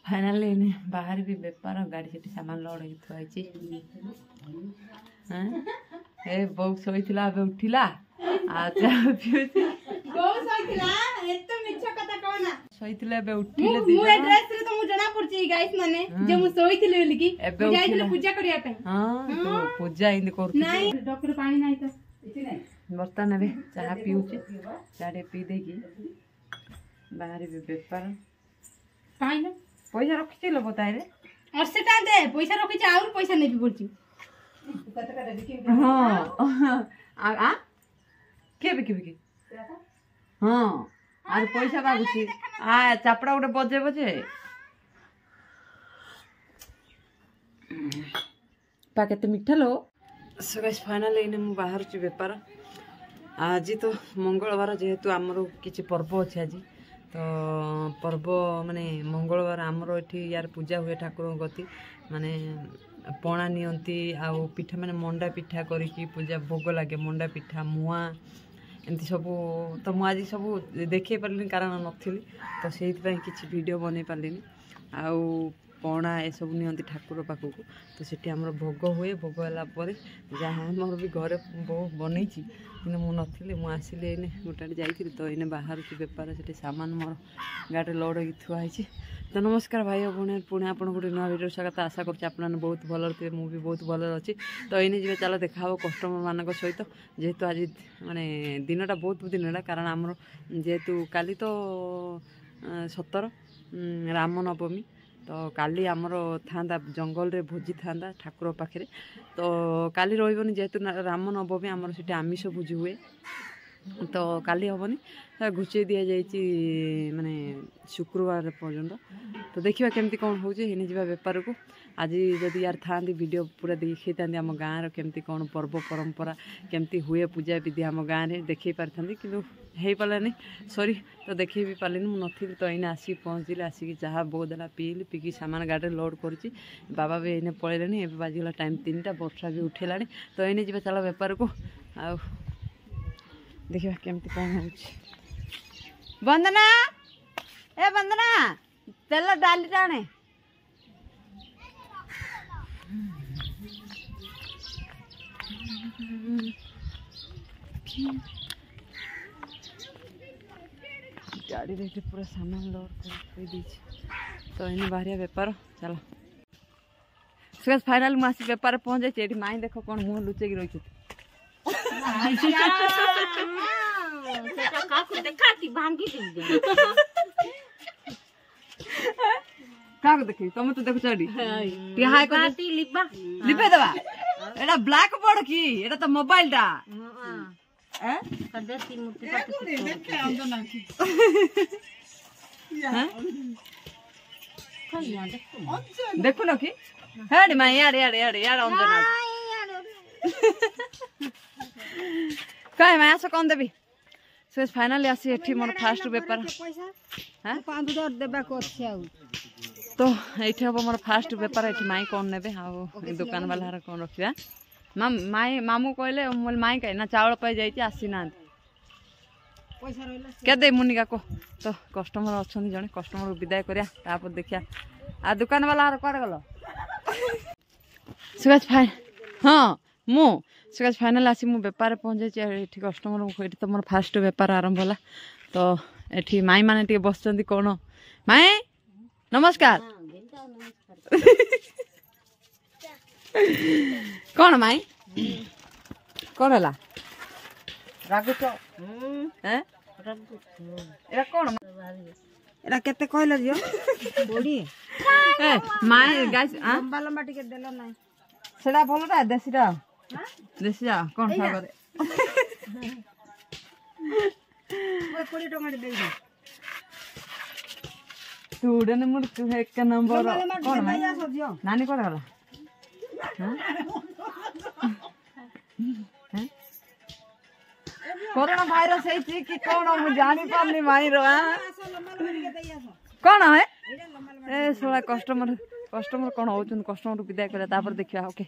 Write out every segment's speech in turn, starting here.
Finally बाहर भी बेपार गाड़ी से सामान लोड हो थुआई ए बो शोला उठिला पूजा बर्तमान ए चाह पीऊे चाहे पी दे बाहर भी बेपार पैसा रखी बताए और सेटा दे पैसा रखी और पैसा नहीं पड़ची हाँ आ के बिकी बिकी हाँ आज पैसा बागुची आ चापड़ा गोटे बजे बजे पा केते मिठा लो सो गाइस फाइनली इने मु बाहर छु बेपार आज तो मंगलवार जेहेतु आमर किछि पर्व अछि आज तो पर्व माने मंगलवार आमर एठी यार पूजा हुए ठाकुर गति माने पणा नियंती आउ पिठा माने मंडा पिठा करिकी पूजा भोग लागे मंडा पिठा मुआ एमती सब तो मु आज सब देखे पारलिनी कारण नथिली तो सेहित पय किछि वीडियो बनै पारलिनी आउ पणा ए सब नियंती ठाकुर पाखक तो सेठी हमर भोग हुए भोग होला पर जहाँ मोर भी घरे बहुत बनै छी कि मु नथिली मु आसिले एने गोटाडे जाइथिली तो एने बाहर की बेपार सेठी सामान मोर गाड़ी लोड होई थुआ है। तो नमस्कार भाई भौणी पुणी आप गोटे नुआ वीडियो स्वागत आशा करछि आपन बहुत भल थे मुझे बहुत भल अच्छी तो एने जी चलो देखा कस्टमर मान सहित जेहेतु आज माने दिनटा बहुत दिन कारण आमर जेहेतु काली तो 17 रामनवमी तो काली आमर था जंगल रे भोजी था ठाकुर पाखे तो काली रही जेहेतु रामनवमी आमर से आमिष भोजी हुए तो काली हेनी घुचे दि जाइए माने शुक्रवार पर्यंत तो देखा केमती कौन हो बेपार को आज जदि यार था वीडियो पूरा देखी था आम गाँव केमती कौन पर्व परंपरा केमती हुए पूजा विधि आम गाँव में देखी पारि था कि हो पारानी सॉरी तो देखे भी पारे मुझे तो इन्हें आसिक पहुँचली आसिक चाह बोदेला पीली पीकी सामान गाड़ी लोड करुच्ची बाबा भी इन्हें पलैले बाजिगला टाइम 3टा वर्षा भी उठेला तो इन्हें जी चलो बेपार को आ देखा केमती कौन हो वंदना ए वंदना तेल डाली टाणे गाड़ी रे पूरा सामान लोड कर तो इन बाहरिया बेपार चलो सुरेश फाइनल मुझे बेपार पहुँच जाए ये माई देख कौन मुँह लुचेक रही क्या देखी तुम तो देखो लिपे दबा एटा ब्लैक बोर्ड की एटा तो मोबाइल टा देखु न कि हेड माई यार यार यार यार अंजना काय मैं आस कौन देबी से फाइनली आसी एठी मोर फास्ट पेपर हां 5000 देबा को अछि आ तो एठी अब मोर फास्ट पेपर एठी माई कौन नेबे आ दुकान वाला हर कौन रखिया माई मामू कहले मोल माई कहे ना चावल पाई जाई आसी ना पैसा रहला के दे मुनिका को तो कस्टमर अछन जने कस्टमर विदाय करिया तापर देखिया आ दुकान वाला हर कर गलो सुगज फाइन हां मु सुगज फाइनल आसी मु बेपार पहुँचे ये कस्टमर ये तो मोर फास्ट बेपार आरंभ होला तो ये माई माने टी बसचंदी कौन माई नमस्कार कौन माई कौन है रागुच हैं एरा कौन एरा केते कहले जियो बोडी ए माई गाइस लंबा लंबा टिके देलो नाही सेडा भलोटा देसीटा देसी जा कौन सा करे वो 20 टका दे दे तू उडने मुर तू एक नंबर कौन भाई नानी कोड गला हां हैं कोरोना वायरस है कि कौन हम जानी पारनी माई रो कौन है ए सोला कस्टमर कस्टमर कौन हो कस्टमर विदाय कर देखा ओके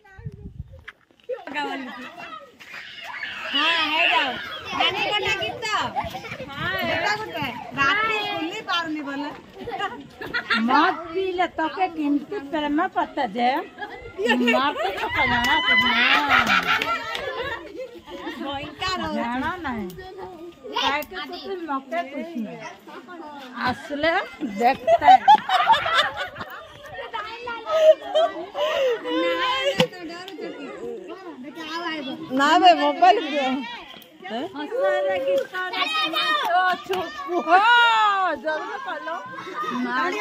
मत पीले तो के गिनती प्रेम पता जे मारते तो जाना जाना नहीं काय के तो तुम मौके कुछ नहीं असले देखते हैं ना बे मोबाइल हंसने की तो चुप हो जरूर कर लो नाड़ी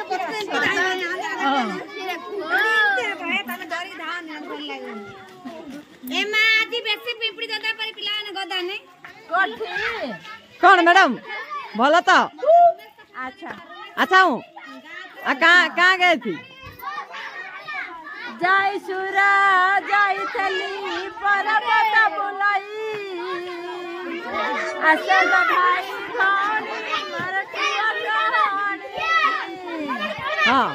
कौन मैडम भला तो अच्छा अच्छा हूँ कहाँ गए थी जय सुरा जय थली पर्वत बुलाई असल भाई कहानी मरतिया कहानी हाँ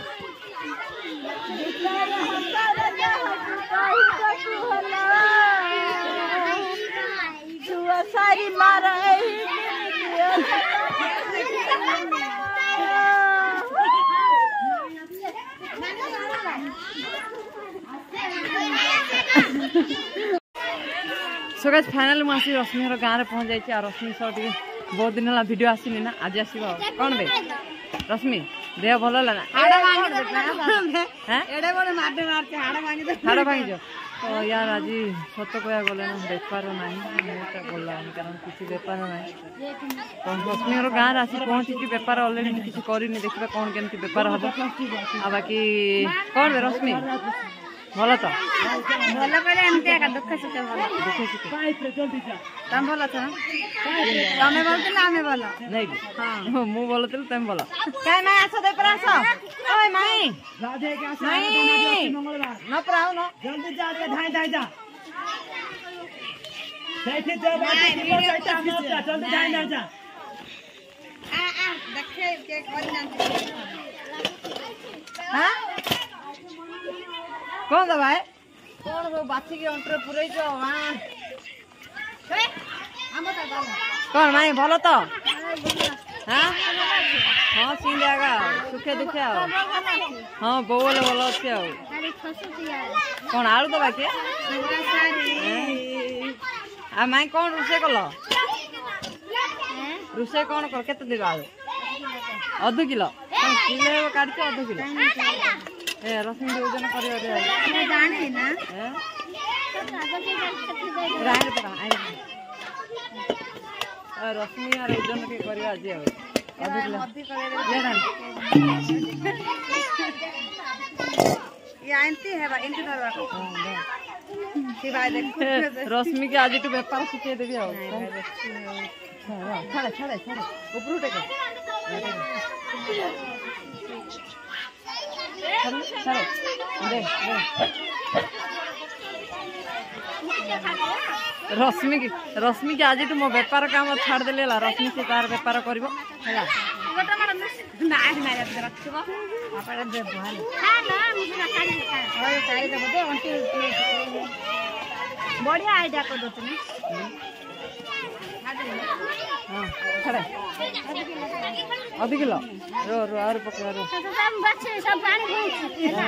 दिखर हतर जहत कही ककुहला जुआ सारी मारा सो गाइस फाइनल मु आसी रश्मि गाँव में पहुँच जाइए रश्मि सह बहुत दिन है वीडियो आसनी ना आज आस कौन बे रश्मि देह भल है हाड़ भांगी तो यार आज सत कह गले ना बेपार ना गला कारण किसी बेपार ना तो रश्मि गाँव आसी पहुँची बेपार अलरेडी किसी करनी देखा कौन केमती बेपार हम आ बाकी कौन बे रश्मि भल तो भल पड़े एमती एका दुख सुख तुम भल छ तमे बोलते आमे भल नहीं मु बोल तुम बोल क्या माई आस दे पर आस ओए माई माई न पराओ न जल्दी जा के धाई धाई जा देखि जब जल्दी धाई धाई जा आ देखे के कोई ना हां कौन दवा है कौन वो बाछी के अंतर पुरई जो हां कौन माई भलो तो हां हां सिंह जाएगा सुखे दुखे आओ हां बोले भलो अच्छे आओ कौन आलू दवा के आ माई कौन रुसे कलो रुसे कौन कर केते देबा आधु किलो किलो काट के आधु किलो ए रश्मि ओजन करियो रे जाने ना राहर पर आ रश्मि यार ओजन के करियो आज अधिक ले ना ये आंटी है बा इनके धरवा की भाई देख रश्मि के आज तो व्यापार सिखे देबी आ छाड़े छाड़े छाड़े ऊपर उठे छाड़े दे रश्मि के आज मो बेपार काम छाड़ देले रश्मि से तार बेपार करबो हैला बढ़िया आइडिया कर दो तुम छाड़े आधे किलो रो रो और पकड़ रो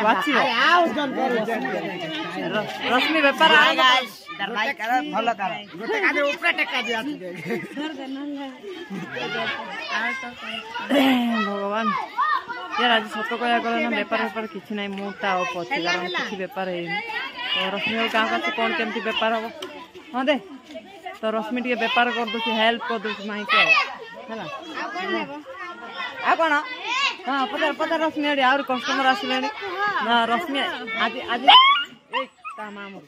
बाछी रश्मि बेपार भल कर गोटे काजे ऊपर टका दिया भगवान यार आज सत कह गला ना बेपार बेपार किसी ना मुटा पचे कारण किसी बेपार है तो रश्मि गाँव का कौन केमती बेपार हम हाँ दे तो रश्मि टे बेपार कर दूसरी हेल्प कर दूसरी माई को है आ कौन हाँ पचार पचार रश्मि एडी आउर कस्टमर आसिले ना रश्मि आज आज मामू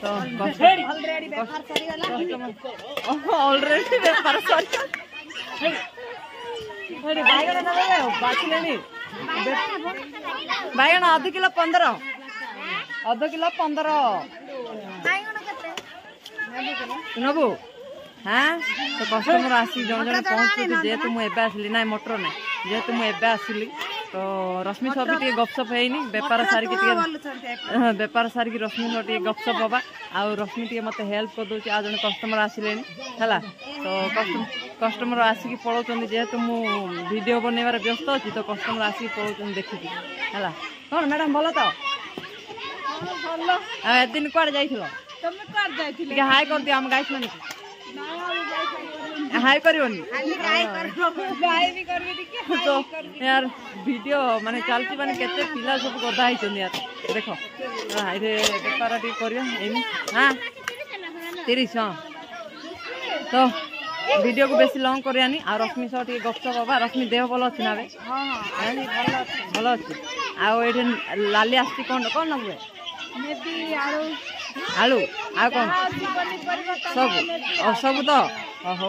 तो ऑलरेडी बेपार सरी बैगन बाछिले बैगन आध किलो 15 नबू हाँ तो कस्टमर आसी जन जन पहुँचुचे जेहेतु मुझे आसली ना मटर ना जेहेतु मुझे आसली तो रश्मि सब टे गपसप है बेपार सारिक बेपार सारिक रश्मि सब टे गपसप हवा आउ रश्मि टे मत हेल्प कर दूसरी आ जन कस्टमर आसिले है तो कस्टमर आसिक पलाउं जेहेतु मुझे बनवार व्यस्त अच्छी तो कस्टमर आसिक पलाउं देखिए है कौन मैडम भल तो दिन कौन जाइए हाई कर दियो आम गाई छुआ हाई करनी तो यार वीडियो माने चलती माने केते पिला सब गदा होती यार देख ये बेपार टी कर हाँ 30 हाँ तो वीडियो को बेसी लॉन्ग करानी आ रश्मि सह टे गपसप हवा रश्मि देह भल अच्छी ना भल अच्छी आठ लाली आसी कौन कौन नबे आलू आ कौन सब सब तो हौ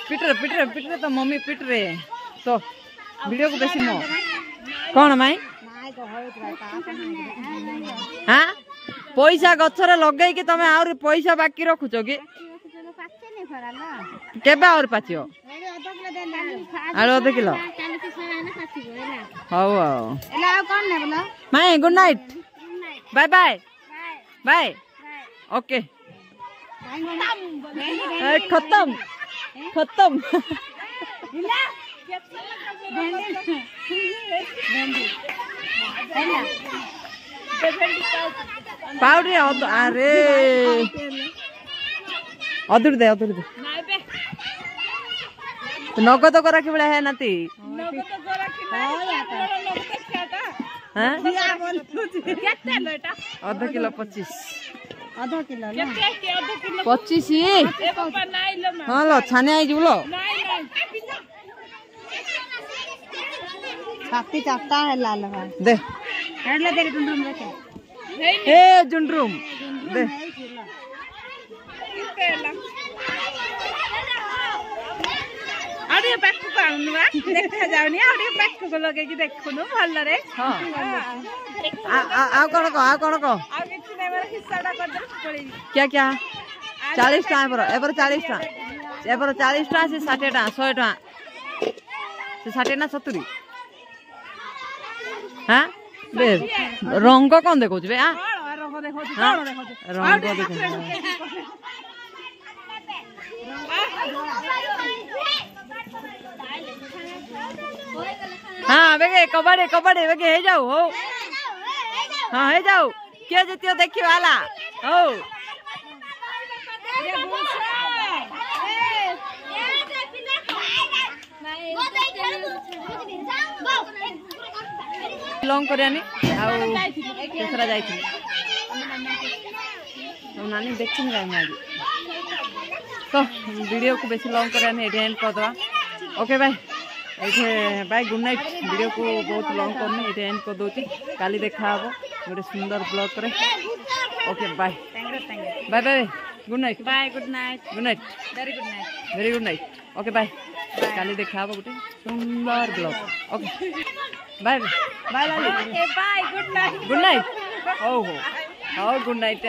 पिटरे पिटरे तो मम्मी पिटरे तो वीडियो को बेसी मो कौन माई हाँ पैसा गछरे लगे कि तमे आउर पैसा बाकी रखुछ कि केबे और पाचियो आलू आधा किलो हौ my good night bye bye bye okay खत्म खत्म पाउडर अरे अधुर दे नगद को रखी बड़ा है नाती आधा किलो 25 हाँ लो छाने आई जुलो छाती चाहता है लाल दे ए जुंड्रूम दे आउे पाख को आनुवा देखा जाउनी आउे पाख को लगे कि देखुनु भल रे हां आ कोन को आ किछ नै मार हिस्साडा कर दे पड़ी क्या 40 टा एबर 40 टा एबर 40 टा से 60 टा 100 टा से 60 ना 70 हां बे रंग कोन देखौ बे आ रंग देखौ कोन देखौ रंग देखौ हाँ बेगे कबड्डी कबड्डी बेगे हे जाओ हो हाँ हे जाओ क्या जीतियो देखियो वाला हो लॉन्ग करानी आसरा जाई नानी देखी जाए तो वीडियो को बेसी लॉन्ग करानी एंड कर दवा ओके बाय ये बाय गुड नाइट वीडियो को बहुत लॉन्ग करनी ये एंड कर दूची काली देखा हे गोटे सुंदर ब्लॉग करे okay bye bye bye good night good night very good night okay bye काली देखा हे गोटे सुंदर ब्लॉग ओके बाय बाय लाली बाय गुड नाइट हो गुड नाइट